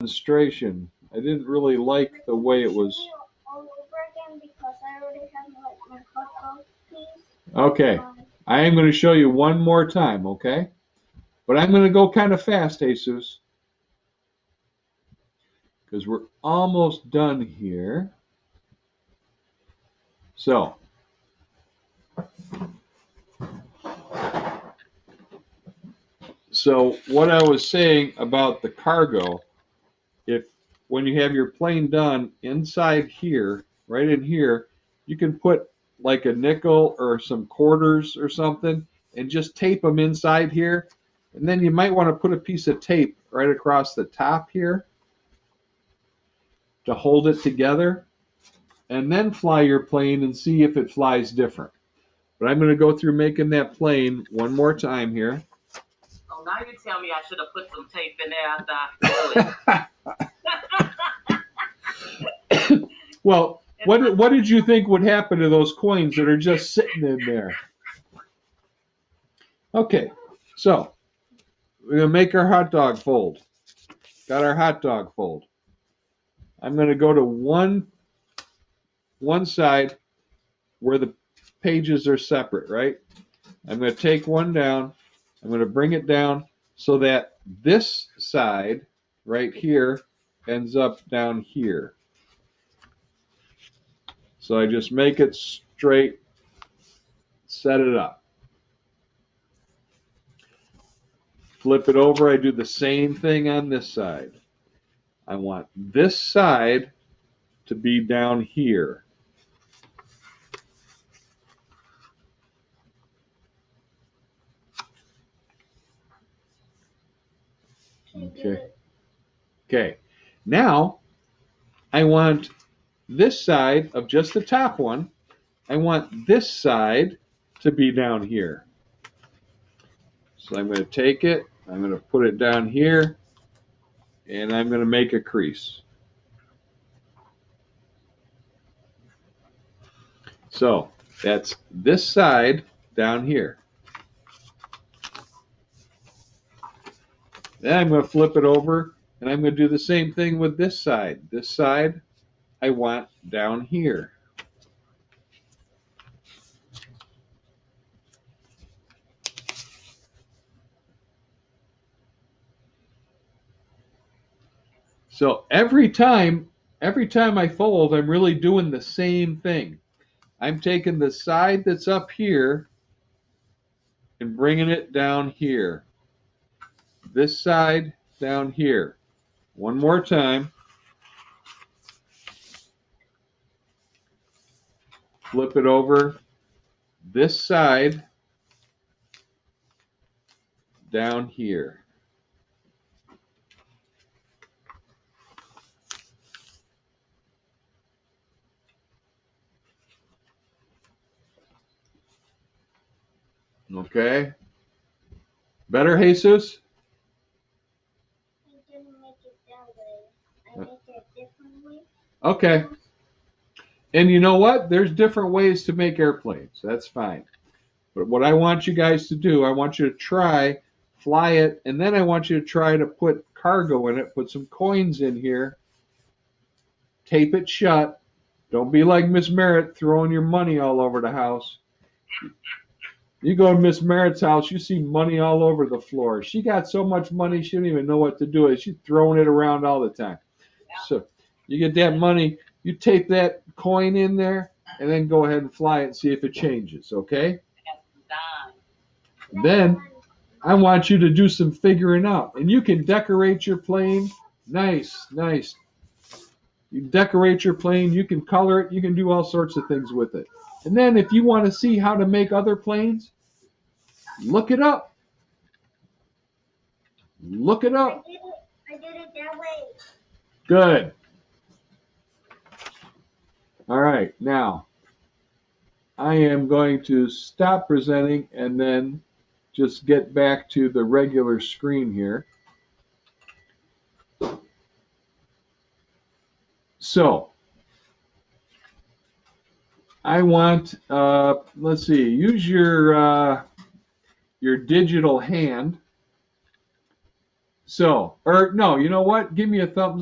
demonstration. I didn't really like the way it was. All over again because I already have like my hot dog piece. Okay, I am going to show you one more time, okay? But I'm going to go kind of fast, Jesus, because we're almost done here. So, what I was saying about the cargo, if when you have your plane done inside here, right in here, you can put like a nickel or some quarters or something and just tape them inside here. And then you might want to put a piece of tape right across the top here to hold it together and then fly your plane and see if it flies different. But I'm going to go through making that plane one more time here. Oh, now you tell me I should have put some tape in there after I do it. Well, what did you think would happen to those coins that are just sitting in there? Okay, so we're going to make our hot dog fold. Got our hot dog fold. I'm going to go to one side where the pages are separate, right? I'm going to take one down. I'm going to bring it down so that this side right here ends up down here. So I just make it straight, set it up. Flip it over. I do the same thing on this side. I want this side to be down here. Okay. Okay. Now I want this side of just the top one. I want this side to be down here. So I'm going to take it. I'm going to put it down here, and I'm going to make a crease. So that's this side down here. Then I'm going to flip it over, and I'm going to do the same thing with this side. This side I want down here. So every time I fold, I'm really doing the same thing. I'm taking the side that's up here and bringing it down here. This side down here. One more time. Flip it over. This side down here. Okay. Better, Jesus? I didn't make it that way. I made it a different way. Okay. And you know what? There's different ways to make airplanes. That's fine. But what I want you guys to do, I want you to try, fly it, and then I want you to try to put cargo in it, put some coins in here, tape it shut. Don't be like Miss Merritt throwing your money all over the house. You go to Miss Merritt's house, you see money all over the floor. She got so much money, she don't even know what to do with it. She's throwing it around all the time. So you get that money, you tape that coin in there, and then go ahead and fly it and see if it changes, okay? Then I want you to do some figuring out. And you can decorate your plane. Nice, nice. You decorate your plane, you can color it, you can do all sorts of things with it. And then if you want to see how to make other planes, look it up. Look it up. I did it that way. Good. All right, now I am going to stop presenting and then just get back to the regular screen here. So I want, let's see, use your digital hand. So, or no, you know what? Give me a thumbs